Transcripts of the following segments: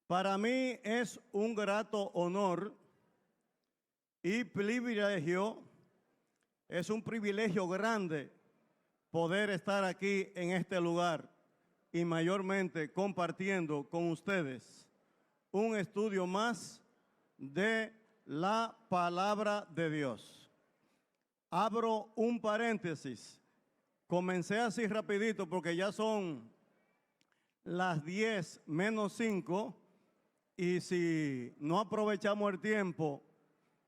Para mí es un grato honor y privilegio, es un privilegio grande poder estar aquí en este lugar y mayormente compartiendo con ustedes un estudio más de la palabra de Dios. Abro un paréntesis. Comencé así rapidito porque ya son las 10 menos 5 y si no aprovechamos el tiempo,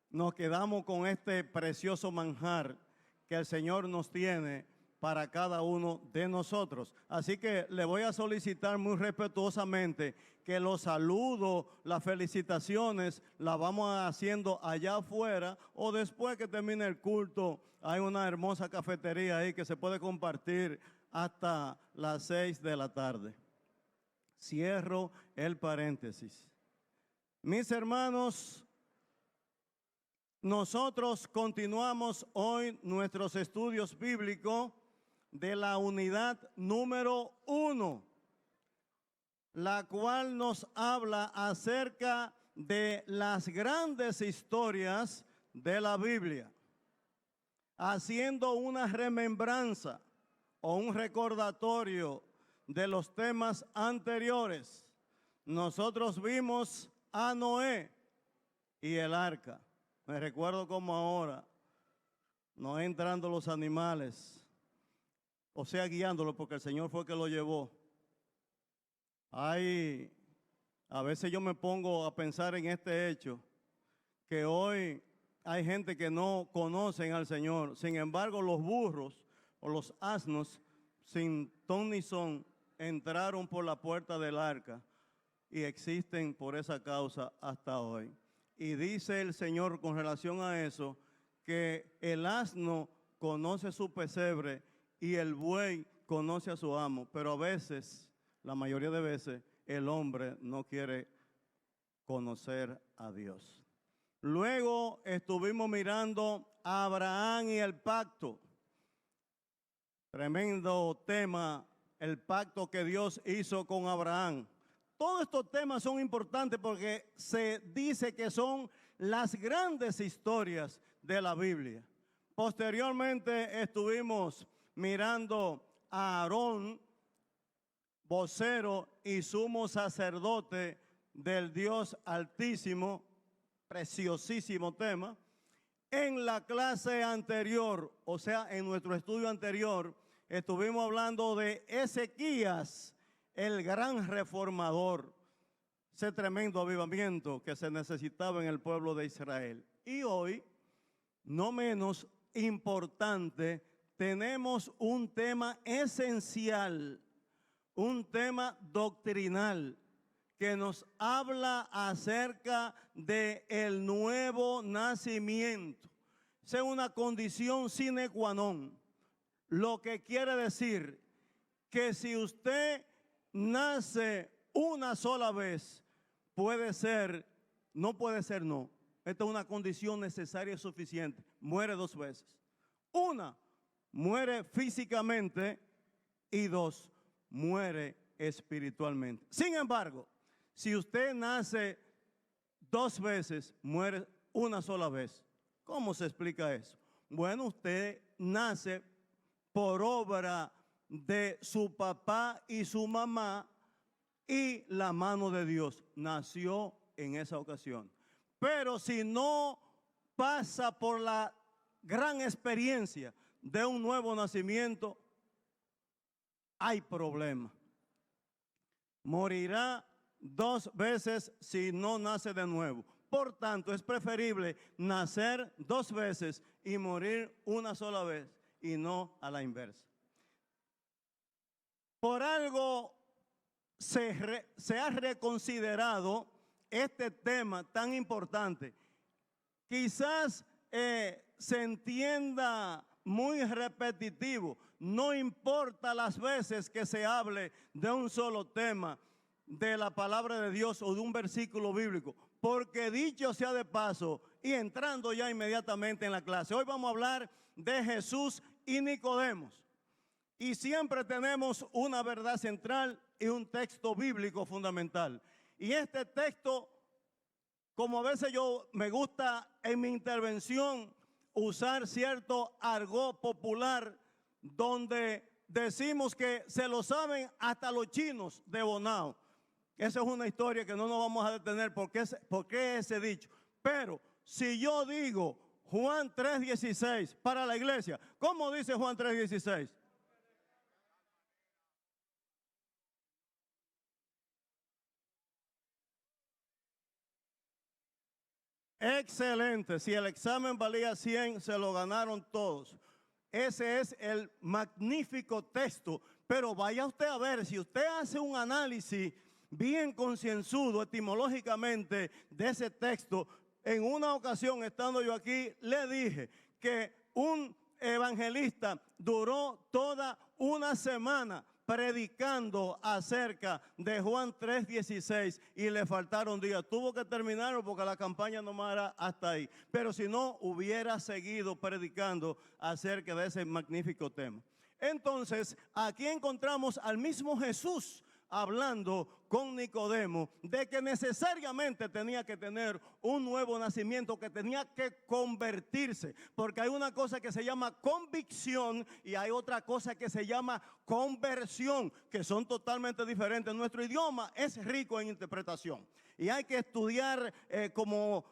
nos quedamos con este precioso manjar que el Señor nos tiene para cada uno de nosotros. Así que le voy a solicitar muy respetuosamente que los saludos, las felicitaciones, las vamos haciendo allá afuera o después que termine el culto. Hay una hermosa cafetería ahí que se puede compartir hasta las 6 de la tarde. Cierro el paréntesis. Mis hermanos, nosotros continuamos hoy nuestros estudios bíblicos de la unidad número 1, la cual nos habla acerca de las grandes historias de la Biblia, haciendo una remembranza o un recordatorio de los temas anteriores. Nosotros vimos a Noé y el arca. Me recuerdo como ahora, no entrando los animales, o sea, guiándolo porque el Señor fue el que lo llevó. A veces yo me pongo a pensar en este hecho, que hoy hay gente que no conocen al Señor. Sin embargo, los burros o los asnos, sin ton ni son, entraron por la puerta del arca y existen por esa causa hasta hoy. Y dice el Señor con relación a eso, que el asno conoce su pesebre y el buey conoce a su amo, pero a veces, la mayoría de veces, el hombre no quiere conocer a Dios. Luego estuvimos mirando a Abraham y el pacto. Tremendo tema, el pacto que Dios hizo con Abraham. Todos estos temas son importantes porque se dice que son las grandes historias de la Biblia. Posteriormente estuvimos mirando a Aarón, vocero y sumo sacerdote del Dios Altísimo, preciosísimo tema. En la clase anterior, o sea, en nuestro estudio anterior, estuvimos hablando de Ezequías, el gran reformador, ese tremendo avivamiento que se necesitaba en el pueblo de Israel. Y hoy, no menos importante, tenemos un tema esencial, un tema doctrinal que nos habla acerca del nuevo nacimiento. Esa es una condición sine qua non, lo que quiere decir que si usted nace una sola vez, puede ser, no puede ser no. Esta es una condición necesaria y suficiente. Muere 2 veces. Una, muere físicamente y 2, muere espiritualmente. Sin embargo, si usted nace 2 veces, muere una sola vez. ¿Cómo se explica eso? Bueno, usted nace por obra de su papá y su mamá y la mano de Dios. Nació en esa ocasión. Pero si no pasa por la gran experiencia de un nuevo nacimiento, hay problema. Morirá 2 veces si no nace de nuevo. Por tanto, es preferible nacer 2 veces y morir una sola vez y no a la inversa. Por algo se ha reconsiderado este tema tan importante. Quizás se entienda muy repetitivo, no importa las veces que se hable de un solo tema de la palabra de Dios o de un versículo bíblico, porque dicho sea de paso y entrando ya inmediatamente en la clase, hoy vamos a hablar de Jesús y Nicodemos. Y siempre tenemos una verdad central y un texto bíblico fundamental. Y este texto, como a veces me gusta en mi intervención usar cierto argot popular donde decimos que se lo saben hasta los chinos de Bonao. Esa es una historia que no nos vamos a detener porque ese dicho. Pero si yo digo Juan 3:16 para la iglesia, ¿cómo dice Juan 3:16? Excelente. Si el examen valía 100, se lo ganaron todos. Ese es el magnífico texto. Pero vaya usted a ver, si usted hace un análisis bien concienzudo etimológicamente de ese texto, en una ocasión estando yo aquí, le dije que un evangelista duró toda una semana predicando acerca de Juan 3:16 y le faltaron días. Tuvo que terminarlo porque la campaña nomás era hasta ahí. Pero si no, hubiera seguido predicando acerca de ese magnífico tema. Entonces, aquí encontramos al mismo Jesús hablando con Nicodemo de que necesariamente tenía que tener un nuevo nacimiento, que tenía que convertirse, porque hay una cosa que se llama convicción y hay otra cosa que se llama conversión, que son totalmente diferentes. Nuestro idioma es rico en interpretación y hay que estudiar, como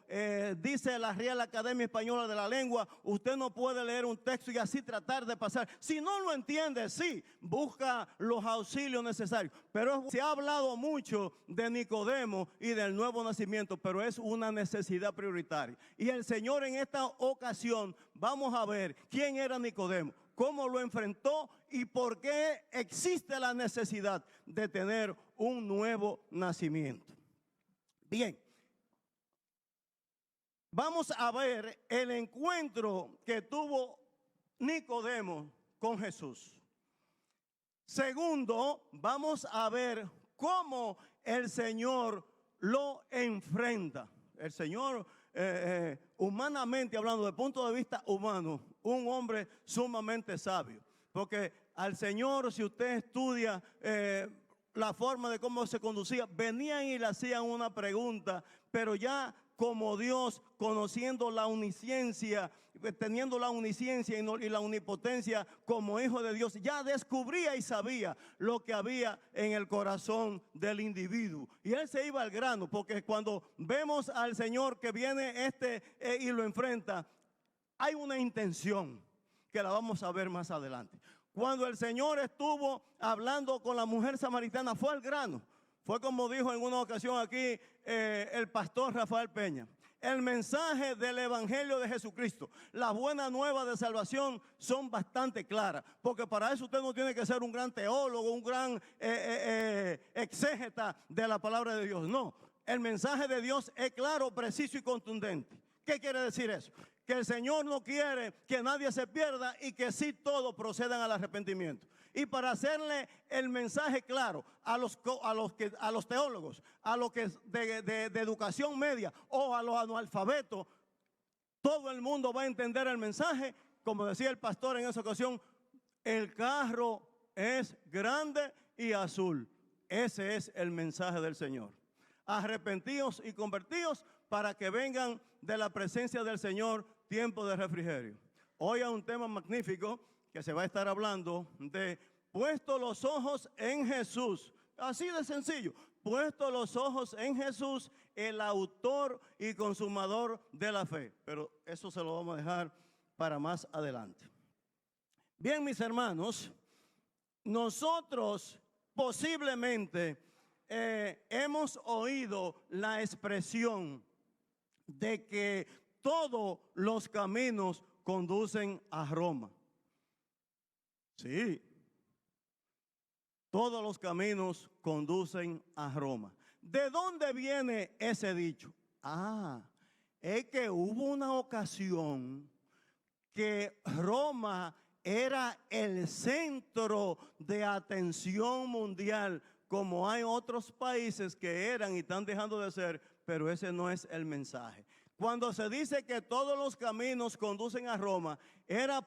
dice la Real Academia Española de la Lengua, usted no puede leer un texto y así tratar de pasar. Si no lo entiende, sí, busca los auxilios necesarios. Pero se ha hablado mucho de Nicodemo y del nuevo nacimiento, pero es una necesidad prioritaria. Y el Señor en esta ocasión, vamos a ver quién era Nicodemo, cómo lo enfrentó y por qué existe la necesidad de tener un nuevo nacimiento. Bien, vamos a ver el encuentro que tuvo Nicodemo con Jesús. Segundo, vamos a ver cómo el Señor lo enfrenta. El Señor, humanamente hablando, desde el punto de vista humano, un hombre sumamente sabio. Porque al Señor, si usted estudia la forma de cómo se conducía, venían y le hacían una pregunta, pero ya como Dios, conociendo la omnisciencia, teniendo la omnisciencia y la omnipotencia como hijo de Dios, ya descubría y sabía lo que había en el corazón del individuo. Y él se iba al grano, porque cuando vemos al Señor que viene y lo enfrenta, hay una intención que la vamos a ver más adelante. Cuando el Señor estuvo hablando con la mujer samaritana, fue al grano. Fue como dijo en una ocasión aquí el pastor Rafael Peña. El mensaje del Evangelio de Jesucristo, la buena nueva de salvación son bastante claras. Porque para eso usted no tiene que ser un gran teólogo, un gran exégeta de la palabra de Dios. No, el mensaje de Dios es claro, preciso y contundente. ¿Qué quiere decir eso? Que el Señor no quiere que nadie se pierda y que sí todos procedan al arrepentimiento. Y para hacerle el mensaje claro a los teólogos, a los que de educación media o a los analfabetos, todo el mundo va a entender el mensaje. Como decía el pastor en esa ocasión, el carro es grande y azul. Ese es el mensaje del Señor. Arrepentíos y convertíos para que vengan de la presencia del Señor tiempo de refrigerio. Hoy hay un tema magnífico que se va a estar hablando de puesto los ojos en Jesús. Así de sencillo. Puesto los ojos en Jesús, el autor y consumador de la fe. Pero eso se lo vamos a dejar para más adelante. Bien, mis hermanos, nosotros posiblemente hemos oído la expresión de que todos los caminos conducen a Roma. Sí, todos los caminos conducen a Roma. ¿De dónde viene ese dicho? Es que hubo una ocasión que Roma era el centro de atención mundial, como hay otros países que eran y están dejando de ser, pero ese no es el mensaje. Cuando se dice que todos los caminos conducen a Roma, era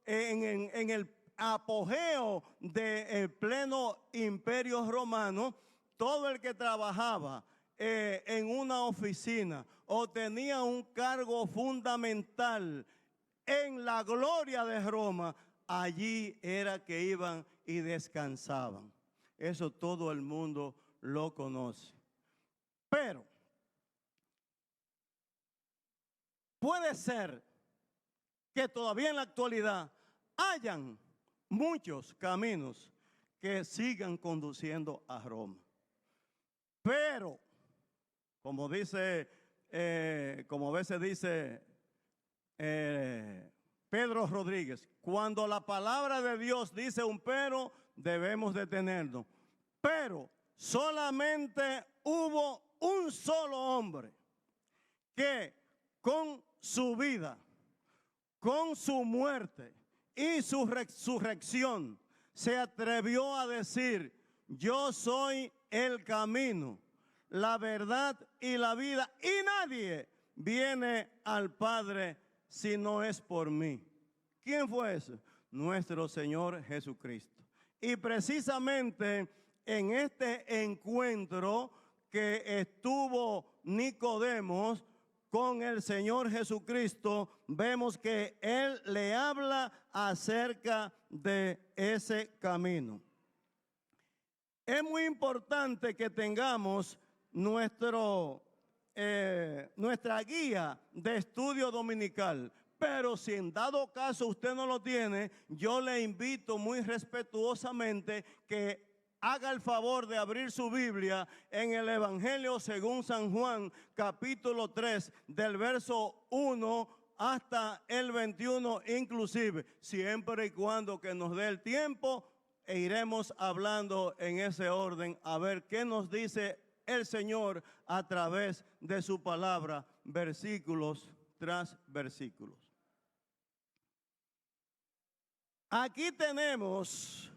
en el apogeo del pleno imperio romano, todo el que trabajaba en una oficina o tenía un cargo fundamental en la gloria de Roma, allí era que iban y descansaban. Eso todo el mundo lo conoce. Pero puede ser que todavía en la actualidad hayan muchos caminos que sigan conduciendo a Roma. Pero, como a veces dice Pedro Rodríguez, cuando la palabra de Dios dice un pero, debemos detenernos. Pero solamente hubo un solo hombre que con su vida, con su muerte y su resurrección, se atrevió a decir: yo soy el camino, la verdad y la vida, y nadie viene al Padre si no es por mí. ¿Quién fue ese? Nuestro Señor Jesucristo. Y precisamente en este encuentro que estuvo Nicodemo con el Señor Jesucristo, vemos que Él le habla acerca de ese camino. Es muy importante que tengamos nuestra guía de estudio dominical, pero si en dado caso usted no lo tiene, yo le invito muy respetuosamente que haga el favor de abrir su Biblia en el Evangelio según San Juan, capítulo 3, del verso 1 hasta el 21 inclusive, siempre y cuando que nos dé el tiempo, e iremos hablando en ese orden a ver qué nos dice el Señor a través de su palabra, versículos tras versículos. Aquí tenemos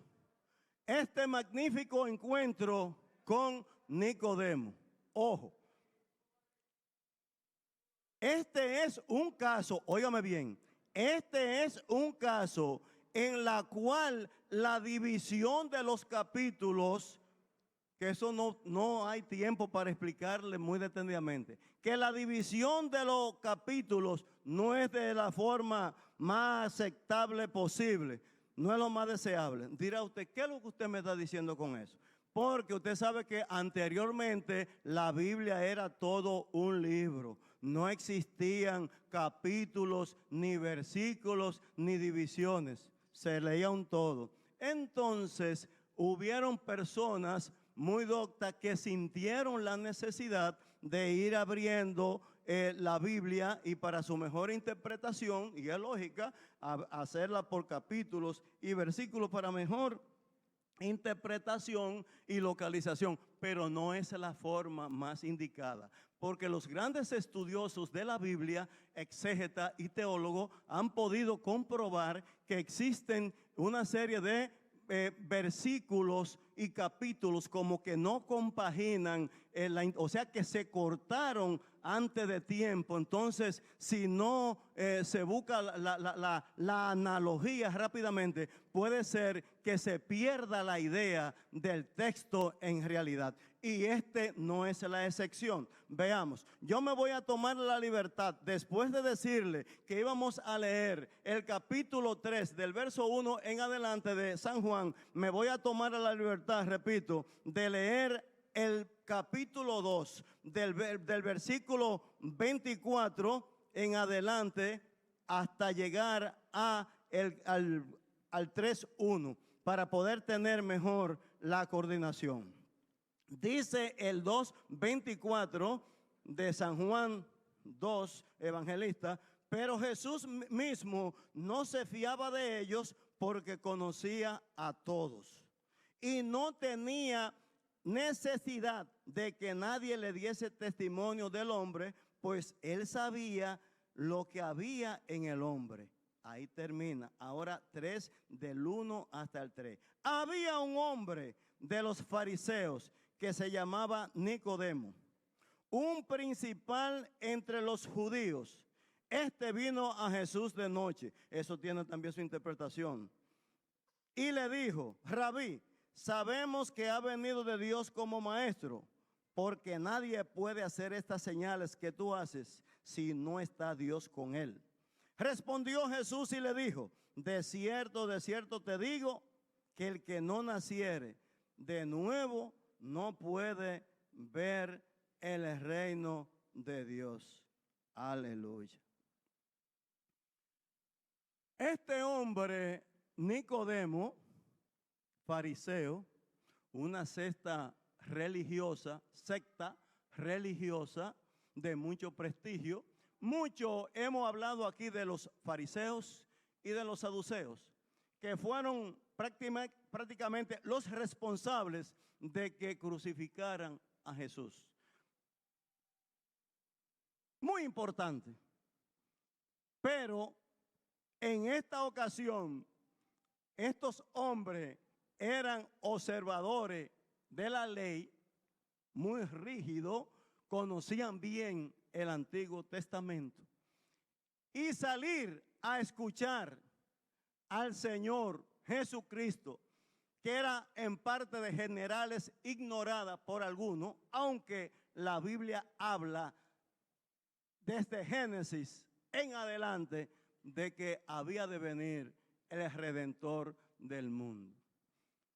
este magnífico encuentro con Nicodemo. Ojo, este es un caso, óigame bien, este es un caso en la cual la división de los capítulos, que eso no hay tiempo para explicarle muy detenidamente, que la división de los capítulos no es de la forma más aceptable posible, no es lo más deseable. Dirá usted, ¿qué es lo que usted me está diciendo con eso? Porque usted sabe que anteriormente la Biblia era todo un libro. No existían capítulos, ni versículos, ni divisiones. Se leía un todo. Entonces, hubieron personas muy doctas que sintieron la necesidad de ir abriendo la Biblia y para su mejor interpretación, y es lógica, hacerla por capítulos y versículos para mejor interpretación y localización, pero no es la forma más indicada, porque los grandes estudiosos de la Biblia, exégetas y teólogos, han podido comprobar que existen una serie de versículos y capítulos como que no compaginan, o sea que se cortaron antes de tiempo. Entonces, si no se busca la analogía rápidamente, puede ser que se pierda la idea del texto en realidad. Y este no es la excepción. Veamos, yo me voy a tomar la libertad, después de decirle que íbamos a leer el capítulo 3 del verso 1 en adelante de San Juan, me voy a tomar la libertad, repito, de leer el capítulo 2 del versículo 24 en adelante hasta llegar al 3:1 para poder tener mejor la coordinación. Dice el 2:24 de San Juan 2, evangelista: pero Jesús mismo no se fiaba de ellos porque conocía a todos y no tenía necesidad de que nadie le diese testimonio del hombre, pues él sabía lo que había en el hombre. Ahí termina. Ahora 3 del 1 hasta el 3. Había un hombre de los fariseos que se llamaba Nicodemo, un principal entre los judíos. Este vino a Jesús de noche. Eso tiene también su interpretación. Y le dijo: Rabí, sabemos que ha venido de Dios como maestro, porque nadie puede hacer estas señales que tú haces si no está Dios con él. Respondió Jesús y le dijo, de cierto te digo, que el que no naciere de nuevo no puede ver el reino de Dios. Aleluya. Este hombre, Nicodemo, fariseo, una secta religiosa de mucho prestigio. Mucho hemos hablado aquí de los fariseos y de los saduceos, que fueron prácticamente los responsables de que crucificaran a Jesús. Muy importante. Pero en esta ocasión, estos hombres eran observadores de la ley, muy rígidos, conocían bien el Antiguo Testamento. Y salir a escuchar al Señor Jesucristo, que era en parte de generales ignorada por algunos, aunque la Biblia habla desde Génesis en adelante de que había de venir el Redentor del mundo.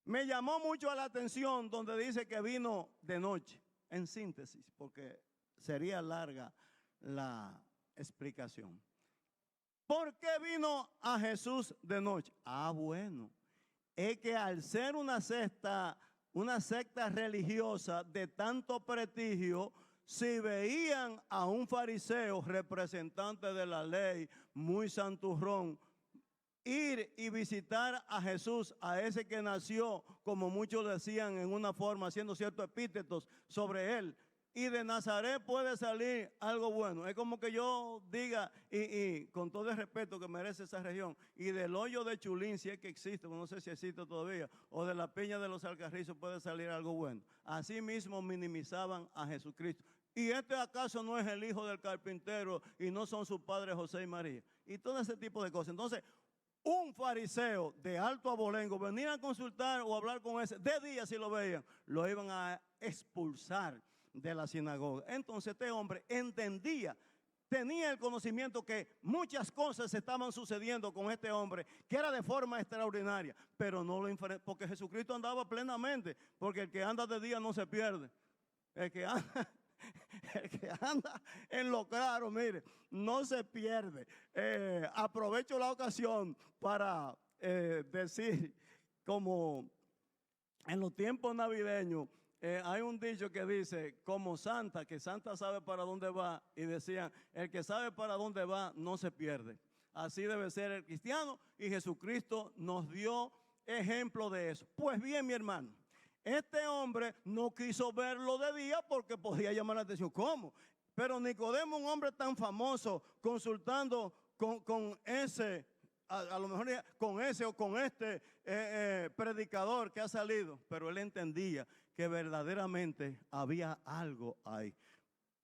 Me llamó mucho la atención donde dice que vino de noche, en síntesis, porque sería larga la explicación. ¿Por qué vino a Jesús de noche? Bueno, es que al ser una secta religiosa de tanto prestigio, si veían a un fariseo, representante de la ley, muy santurrón, ir y visitar a Jesús, a ese que nació, como muchos decían en una forma, haciendo ciertos epítetos sobre él, y de Nazaret puede salir algo bueno. Es como que yo diga, y con todo el respeto que merece esa región, y del hoyo de Chulín, si es que existe, no sé si existe todavía, o de la peña de los Alcarrizos puede salir algo bueno. Así mismo minimizaban a Jesucristo. ¿Y este acaso no es el hijo del carpintero y no son sus padres José y María? Y todo ese tipo de cosas. Entonces, un fariseo de alto abolengo venir a consultar o hablar con ese, de día si lo veían, lo iban a expulsar de la sinagoga. Entonces este hombre entendía, tenía el conocimiento que muchas cosas estaban sucediendo con este hombre, que era de forma extraordinaria, pero no lo enfrentó, porque Jesucristo andaba plenamente, porque el que anda de día no se pierde. El que anda en lo claro, mire, no se pierde. Aprovecho la ocasión para decir, como en los tiempos navideños, hay un dicho que dice, como Santa, que Santa sabe para dónde va, y decían, el que sabe para dónde va no se pierde. Así debe ser el cristiano, y Jesucristo nos dio ejemplo de eso. Pues bien, mi hermano, este hombre no quiso verlo de día porque podía llamar la atención. ¿Cómo? Pero Nicodemo, un hombre tan famoso, consultando con ese, a lo mejor con ese o con este predicador que ha salido, pero él entendía que verdaderamente había algo ahí.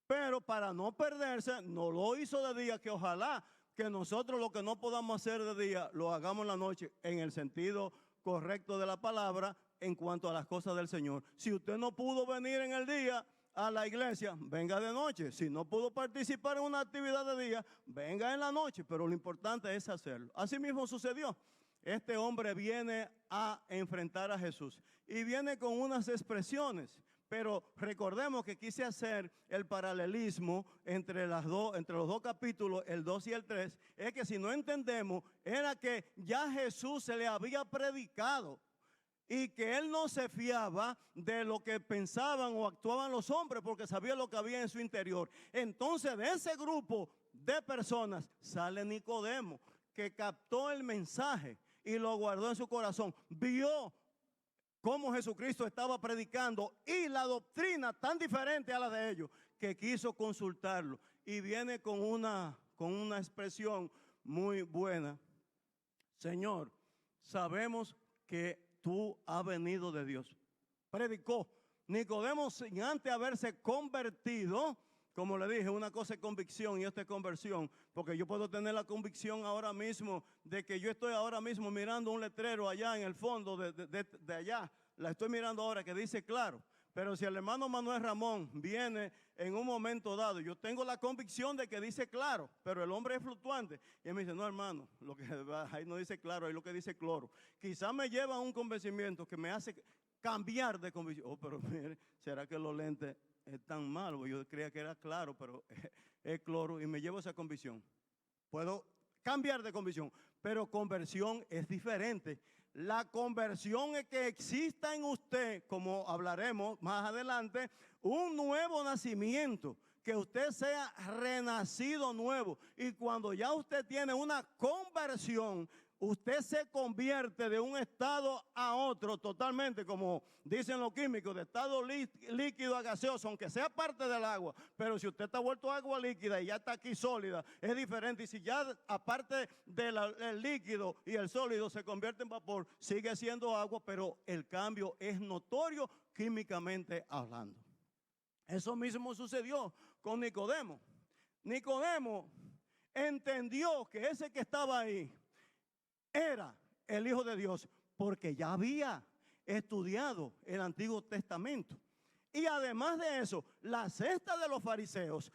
Pero para no perderse, no lo hizo de día, que ojalá que nosotros lo que no podamos hacer de día, lo hagamos en la noche, en el sentido correcto de la palabra, en cuanto a las cosas del Señor. Si usted no pudo venir en el día a la iglesia, venga de noche. Si no pudo participar en una actividad de día, venga en la noche, pero lo importante es hacerlo. Así mismo sucedió. Este hombre viene a enfrentar a Jesús y viene con unas expresiones, pero recordemos que quise hacer el paralelismo entre los dos capítulos, el 2 y el 3, es que si no entendemos, era que ya Jesús se le había predicado y que él no se fiaba de lo que pensaban o actuaban los hombres, porque sabía lo que había en su interior. Entonces, de ese grupo de personas sale Nicodemo, que captó el mensaje y lo guardó en su corazón. Vio cómo Jesucristo estaba predicando y la doctrina tan diferente a la de ellos, que quiso consultarlo. Y viene con una expresión muy buena. Señor, sabemos que tú has venido de Dios. Predicó. Nicodemo, sin antes haberse convertido, como le dije, una cosa es convicción y esta es conversión, porque yo puedo tener la convicción ahora mismo de que yo estoy ahora mismo mirando un letrero allá en el fondo de allá, la estoy mirando ahora, que dice claro. Pero si el hermano Manuel Ramón viene en un momento dado, yo tengo la convicción de que dice claro, pero el hombre es fluctuante. Y él me dice, no, hermano, lo que ahí no dice claro, ahí lo que dice cloro. Quizás me lleva a un convencimiento que me hace cambiar de convicción. Oh, pero mire, ¿será que los lentes están malos? Yo creía que era claro, pero es cloro y me llevo esa convicción. Puedo cambiar de convicción, pero conversión es diferente. La conversión es que exista en usted, como hablaremos más adelante, un nuevo nacimiento, que usted sea renacido nuevo. Y cuando ya usted tiene una conversión, usted se convierte de un estado a otro totalmente, como dicen los químicos, de estado líquido a gaseoso, aunque sea parte del agua. Pero si usted está vuelto a agua líquida y ya está aquí sólida, es diferente. Y si ya aparte del líquido y el sólido se convierte en vapor, sigue siendo agua, pero el cambio es notorio químicamente hablando. Eso mismo sucedió con Nicodemo. Nicodemo entendió que ese que estaba ahí era el Hijo de Dios, porque ya había estudiado el Antiguo Testamento. Y además de eso, la secta de los fariseos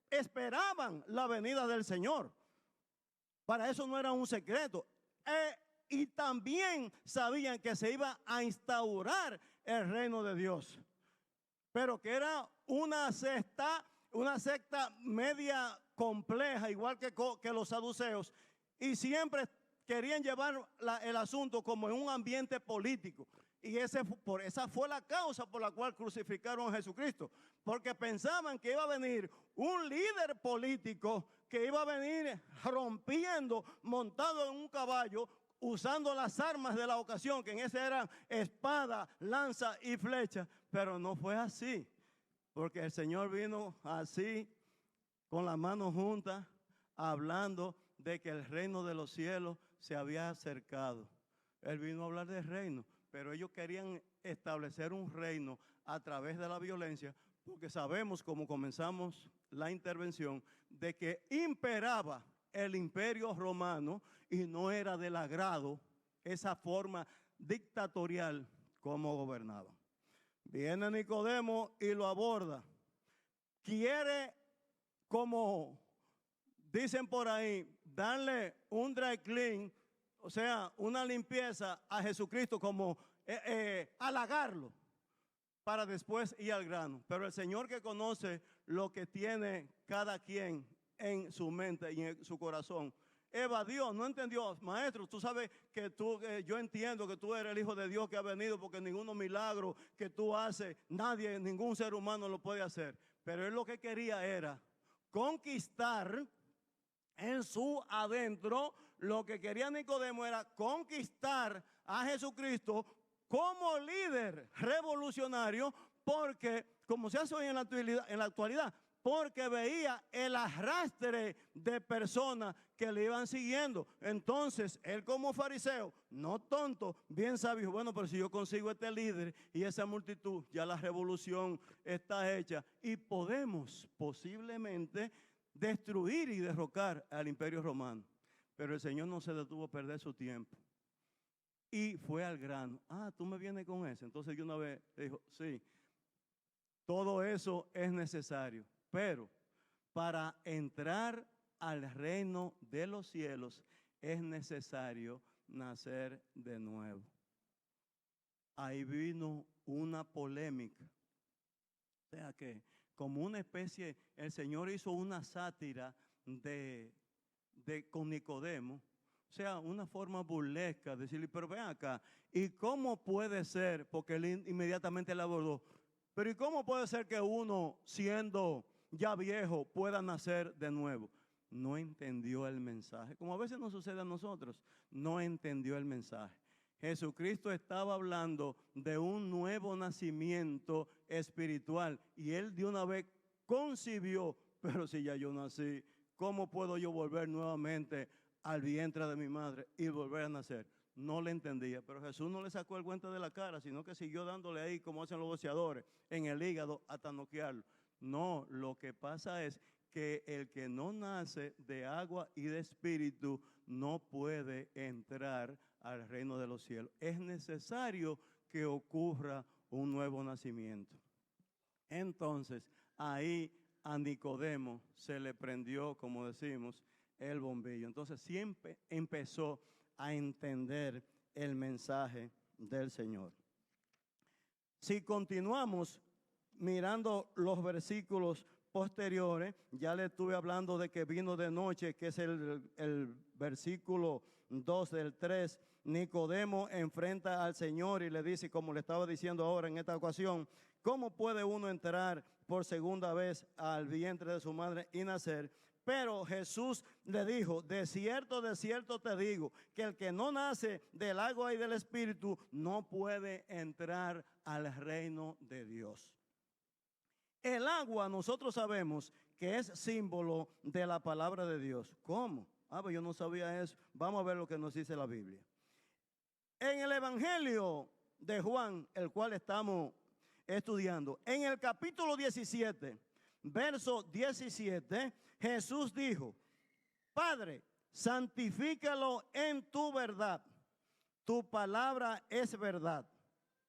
esperaban la venida del Señor. Para eso no era un secreto. Y también sabían que se iba a instaurar el reino de Dios. Pero que era una secta media compleja, igual que los saduceos. Y siempre querían llevar el asunto como en un ambiente político. Y esa fue la causa por la cual crucificaron a Jesucristo. Porque pensaban que iba a venir un líder político que iba a venir rompiendo, montado en un caballo, usando las armas de la ocasión, que en ese eran espada, lanza y flecha. Pero no fue así. Porque el Señor vino así, con las manos juntas, hablando de que el reino de los cielos se había acercado. Él vino a hablar del reino, pero ellos querían establecer un reino a través de la violencia, porque sabemos, como comenzamos la intervención, de que imperaba el imperio romano y no era del agrado esa forma dictatorial como gobernaba. Viene Nicodemo y lo aborda. Quiere, como dicen por ahí, darle un dry clean, o sea, una limpieza a Jesucristo, como halagarlo, para después ir al grano. Pero el Señor, que conoce lo que tiene cada quien en su mente y en su corazón, evadió, no entendió. Maestro, tú sabes que yo entiendo que tú eres el Hijo de Dios que ha venido, porque ninguno milagro que tú haces, nadie, ningún ser humano lo puede hacer. Pero él lo que quería era conquistar en su adentro. Lo que quería Nicodemo era conquistar a Jesucristo como líder revolucionario, porque, como se hace hoy en la actualidad, porque veía el arrastre de personas que le iban siguiendo. Entonces, él como fariseo, no tonto, bien sabio, bueno, pero si yo consigo este líder y esa multitud, ya la revolución está hecha y podemos posiblemente destruir y derrocar al imperio romano. Pero el Señor no se detuvo a perder su tiempo y fue al grano. Ah, tú me vienes con eso. Entonces yo una vez dijo, sí, todo eso es necesario, pero para entrar al reino de los cielos es necesario nacer de nuevo. Ahí vino una polémica. O sea que, como una especie, el Señor hizo una sátira con Nicodemo, o sea, una forma burlesca de decirle, pero ven acá, ¿y cómo puede ser? Porque él inmediatamente le abordó, pero ¿y cómo puede ser que uno, siendo ya viejo, pueda nacer de nuevo? No entendió el mensaje, como a veces nos sucede a nosotros, no entendió el mensaje. Jesucristo estaba hablando de un nuevo nacimiento espiritual y él de una vez concibió, pero si ya yo nací, ¿cómo puedo yo volver nuevamente al vientre de mi madre y volver a nacer? No le entendía, pero Jesús no le sacó el cuento de la cara, sino que siguió dándole ahí, como hacen los boxeadores, en el hígado hasta noquearlo. No, lo que pasa es que el que no nace de agua y de espíritu no puede entrar al reino de los cielos. Es necesario que ocurra un nuevo nacimiento. Entonces, ahí a Nicodemo se le prendió, como decimos, el bombillo. Entonces, siempre empezó a entender el mensaje del Señor. Si continuamos mirando los versículos posteriores, ya le estuve hablando de que vino de noche, que es el versículo 2 del 3. Nicodemo enfrenta al Señor y le dice, como le estaba diciendo ahora en esta ocasión, ¿cómo puede uno entrar por segunda vez al vientre de su madre y nacer? Pero Jesús le dijo, de cierto te digo, que el que no nace del agua y del Espíritu no puede entrar al reino de Dios. El agua nosotros sabemos que es símbolo de la palabra de Dios. ¿Cómo? Pues yo no sabía eso. Vamos a ver lo que nos dice la Biblia. En el Evangelio de Juan, el cual estamos estudiando, en el capítulo 17, verso 17, Jesús dijo, Padre, santifícalo en tu verdad. Tu palabra es verdad.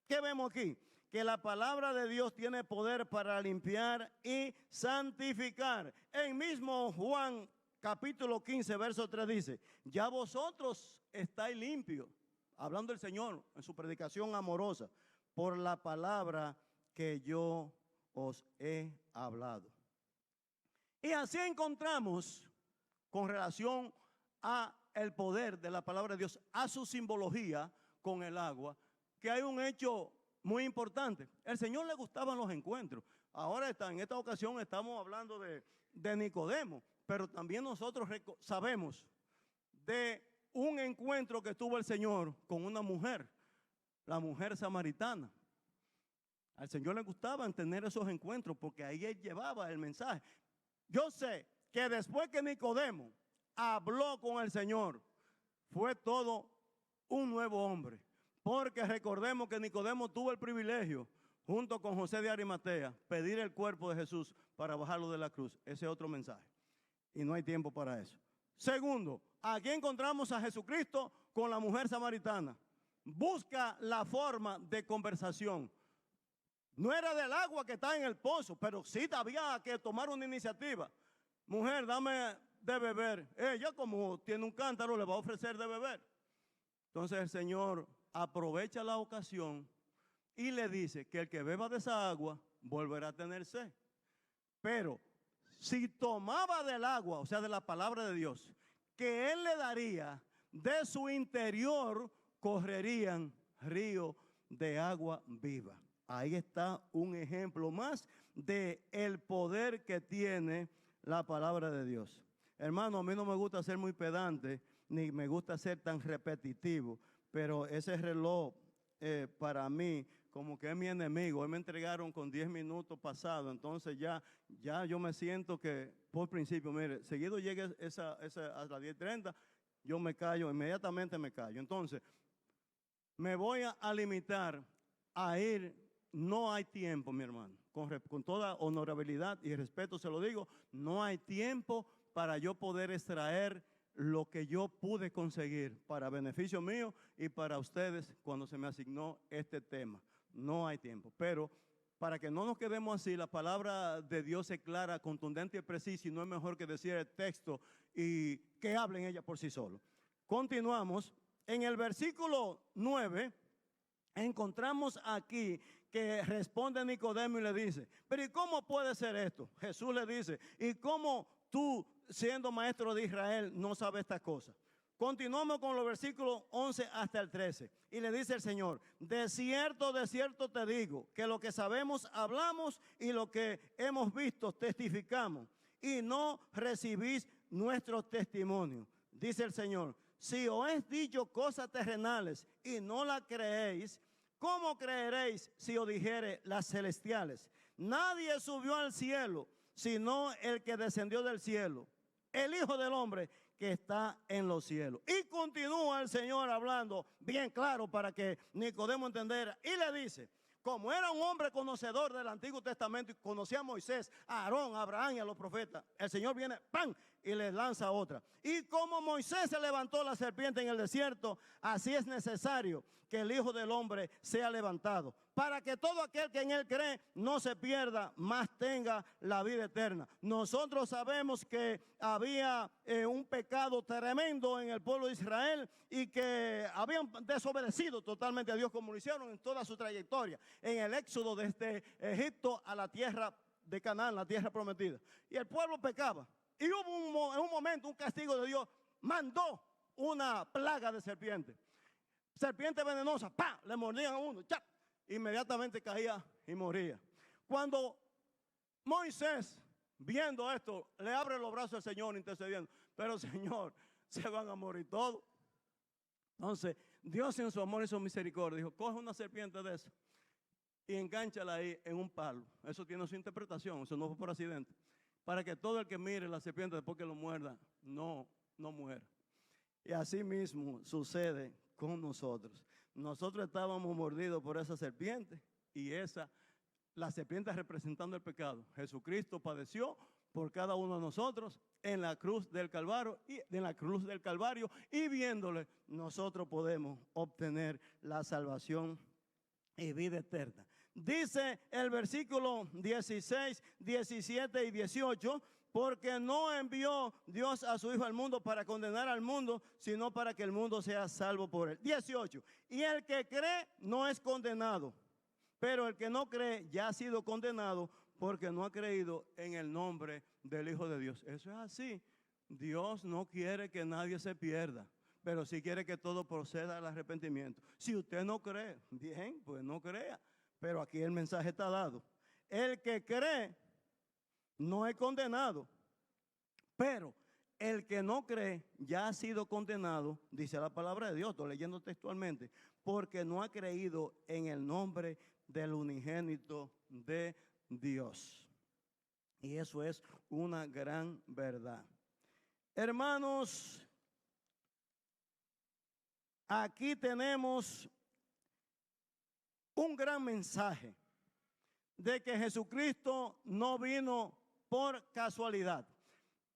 ¿Qué vemos aquí? Que la palabra de Dios tiene poder para limpiar y santificar. En mismo Juan capítulo 15, verso 3 dice, ya vosotros estáis limpios, hablando el Señor en su predicación amorosa, por la palabra que yo os he hablado. Y así encontramos, con relación a el poder de la palabra de Dios, a su simbología con el agua, que hay un hecho muy importante. El Señor le gustaban los encuentros. Ahora en esta ocasión estamos hablando de Nicodemo, pero también nosotros sabemos de un encuentro que tuvo el Señor con una mujer, la mujer samaritana. Al Señor le gustaban tener esos encuentros porque ahí Él llevaba el mensaje. Yo sé que después que Nicodemo habló con el Señor, fue todo un nuevo hombre. Porque recordemos que Nicodemo tuvo el privilegio, junto con José de Arimatea, pedir el cuerpo de Jesús para bajarlo de la cruz. Ese es otro mensaje. Y no hay tiempo para eso. Segundo, aquí encontramos a Jesucristo con la mujer samaritana. Busca la forma de conversación. No era del agua que está en el pozo, pero sí había que tomar una iniciativa. Mujer, dame de beber. Ella, como tiene un cántaro, le va a ofrecer de beber. Entonces el Señor aprovecha la ocasión y le dice que el que beba de esa agua volverá a tener sed. Pero si tomaba del agua, o sea, de la palabra de Dios, que Él le daría, de su interior correrían ríos de agua viva. Ahí está un ejemplo más de el poder que tiene la palabra de Dios. Hermano, a mí no me gusta ser muy pedante, ni me gusta ser tan repetitivo, pero ese reloj para mí como que es mi enemigo. Hoy me entregaron con 10 minutos pasados, entonces ya yo me siento que por principio, mire, seguido llegue a las 10:30, yo me callo, inmediatamente me callo. Entonces, me voy a limitar a ir. No hay tiempo, mi hermano, con toda honorabilidad y respeto se lo digo, no hay tiempo para yo poder extraer lo que yo pude conseguir para beneficio mío y para ustedes cuando se me asignó este tema. No hay tiempo, pero para que no nos quedemos así, la palabra de Dios es clara, contundente y precisa y no es mejor que decir el texto y que hablen ella por sí solo. Continuamos. En el versículo 9 encontramos aquí que responde Nicodemo y le dice, pero ¿y cómo puede ser esto? Jesús le dice, ¿y cómo tú, siendo maestro de Israel, no sabes estas cosas? Continuamos con los versículos 11 hasta el 13. Y le dice el Señor, de cierto te digo, que lo que sabemos hablamos y lo que hemos visto testificamos. Y no recibís nuestro testimonio. Dice el Señor, si os he dicho cosas terrenales y no las creéis, ¿cómo creeréis si os dijere las celestiales? Nadie subió al cielo, sino el que descendió del cielo, el Hijo del Hombre que está en los cielos. Y continúa el Señor hablando bien claro para que Nicodemo entendiera. Y le dice, como era un hombre conocedor del Antiguo Testamento y conocía a Moisés, a Aarón, a Abraham y a los profetas, el Señor viene, ¡pam!, y les lanza otra. Y como Moisés se levantó la serpiente en el desierto, así es necesario que el Hijo del Hombre sea levantado, para que todo aquel que en él cree no se pierda, mas tenga la vida eterna. Nosotros sabemos que había un pecado tremendo en el pueblo de Israel y que habían desobedecido totalmente a Dios, como lo hicieron en toda su trayectoria, en el éxodo desde Egipto a la tierra de Canaán, la tierra prometida. Y el pueblo pecaba. Y hubo en un momento un castigo de Dios, mandó una plaga de serpiente. Serpiente venenosa, ¡pam!, le mordían a uno, ¡chap!, inmediatamente caía y moría. Cuando Moisés, viendo esto, le abre los brazos al Señor intercediendo, pero Señor, se van a morir todos. Entonces, Dios en su amor y su misericordia dijo, coge una serpiente de esa y engánchala ahí en un palo. Eso tiene su interpretación, eso no fue por accidente. Para que todo el que mire la serpiente después que lo muerda, no muera. Y así mismo sucede con nosotros. Nosotros estábamos mordidos por esa serpiente y la serpiente representando el pecado. Jesucristo padeció por cada uno de nosotros en la cruz del Calvario y viéndole nosotros podemos obtener la salvación y vida eterna. Dice el versículo 16, 17 y 18, porque no envió Dios a su Hijo al mundo para condenar al mundo, sino para que el mundo sea salvo por él. 18, y el que cree no es condenado, pero el que no cree ya ha sido condenado porque no ha creído en el nombre del Hijo de Dios. Eso es así. Dios no quiere que nadie se pierda, pero sí quiere que todo proceda al arrepentimiento. Si usted no cree, bien, pues no crea. Pero aquí el mensaje está dado. El que cree no es condenado, pero el que no cree ya ha sido condenado, dice la palabra de Dios, estoy leyendo textualmente, porque no ha creído en el nombre del unigénito de Dios. Y eso es una gran verdad. Hermanos, aquí tenemos un gran mensaje de que Jesucristo no vino por casualidad.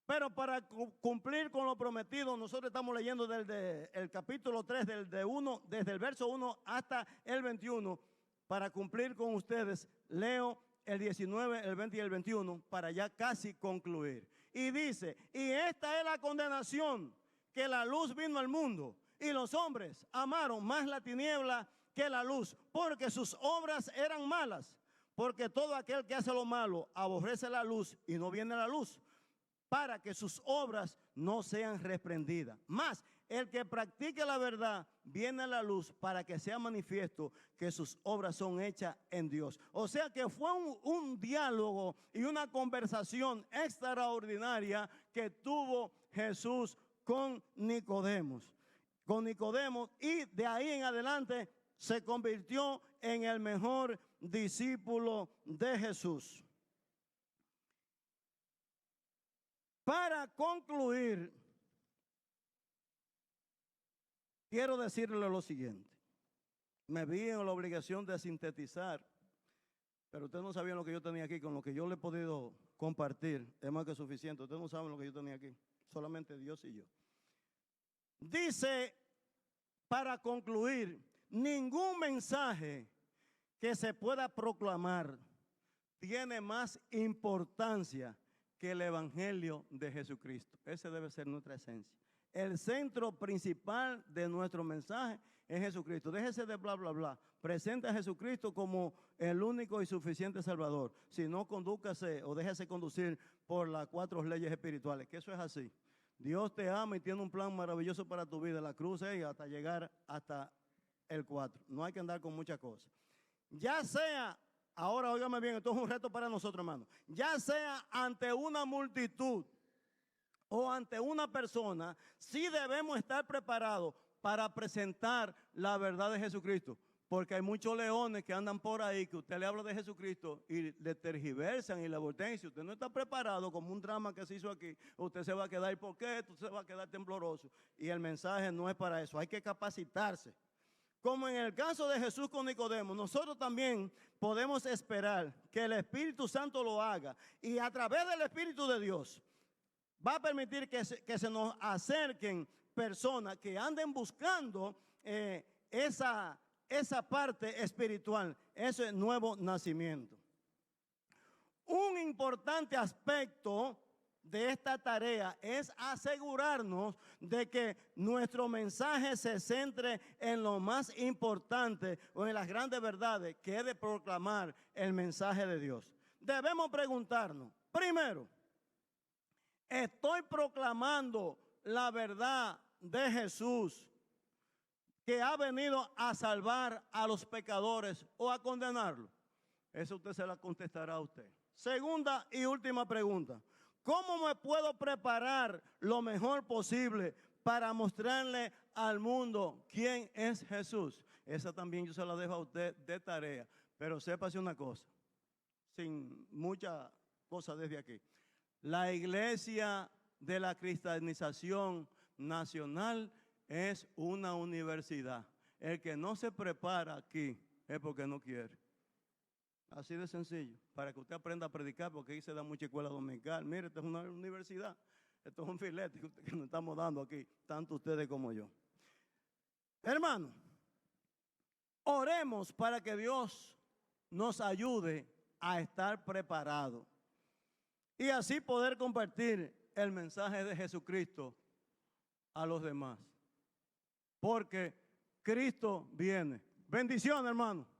Pero para cumplir con lo prometido, nosotros estamos leyendo desde el capítulo 3, desde el verso 1 hasta el 21. Para cumplir con ustedes, leo el 19, el 20 y el 21 para ya casi concluir. Y dice, y esta es la condenación, que la luz vino al mundo y los hombres amaron más la tiniebla que la luz, porque sus obras eran malas. Porque todo aquel que hace lo malo aborrece la luz y no viene a la luz, para que sus obras no sean reprendidas. Mas el que practique la verdad viene a la luz para que sea manifiesto que sus obras son hechas en Dios. O sea que fue un diálogo y una conversación extraordinaria que tuvo Jesús con Nicodemo. Y de ahí en adelante se convirtió en el mejor discípulo de Jesús. Para concluir, quiero decirle lo siguiente. Me vi en la obligación de sintetizar, pero ustedes no sabían lo que yo tenía aquí, con lo que yo le he podido compartir, es más que suficiente. Ustedes no saben lo que yo tenía aquí, solamente Dios y yo. Dice, para concluir, ningún mensaje que se pueda proclamar tiene más importancia que el Evangelio de Jesucristo. Ese debe ser nuestra esencia. El centro principal de nuestro mensaje es Jesucristo. Déjese de bla, bla, bla. Presente a Jesucristo como el único y suficiente Salvador. Si no, condúcase o déjese conducir por las 4 leyes espirituales, que eso es así. Dios te ama y tiene un plan maravilloso para tu vida. La cruz es hasta llegar hasta el 4. No hay que andar con muchas cosas. Ya sea, ahora óigame bien, esto es un reto para nosotros, hermanos. Ya sea ante una multitud o ante una persona, sí debemos estar preparados para presentar la verdad de Jesucristo. Porque hay muchos leones que andan por ahí, que usted le habla de Jesucristo y le tergiversan y le voltean. Y si usted no está preparado, como un drama que se hizo aquí, usted se va a quedar, ¿y por qué? Usted se va a quedar tembloroso. Y el mensaje no es para eso, hay que capacitarse. como en el caso de Jesús con Nicodemo, nosotros también podemos esperar que el Espíritu Santo lo haga y a través del Espíritu de Dios va a permitir que se nos acerquen personas que anden buscando esa parte espiritual, ese nuevo nacimiento. Un importante aspecto de esta tarea es asegurarnos de que nuestro mensaje se centre en lo más importante o en las grandes verdades que es de proclamar el mensaje de Dios. Debemos preguntarnos, primero, ¿estoy proclamando la verdad de Jesús que ha venido a salvar a los pecadores o a condenarlos? Eso usted se la contestará a usted. Segunda y última pregunta. ¿Cómo me puedo preparar lo mejor posible para mostrarle al mundo quién es Jesús? Esa también yo se la dejo a usted de tarea. Pero sépase una cosa, sin mucha cosa desde aquí. La iglesia de la cristianización nacional es una universidad. El que no se prepara aquí es porque no quiere. Así de sencillo, para que usted aprenda a predicar, porque aquí se da mucha escuela dominical. Mire, esta es una universidad, esto es un filete que nos estamos dando aquí, tanto ustedes como yo. Hermano, oremos para que Dios nos ayude a estar preparados y así poder compartir el mensaje de Jesucristo a los demás. Porque Cristo viene. Bendición, hermano.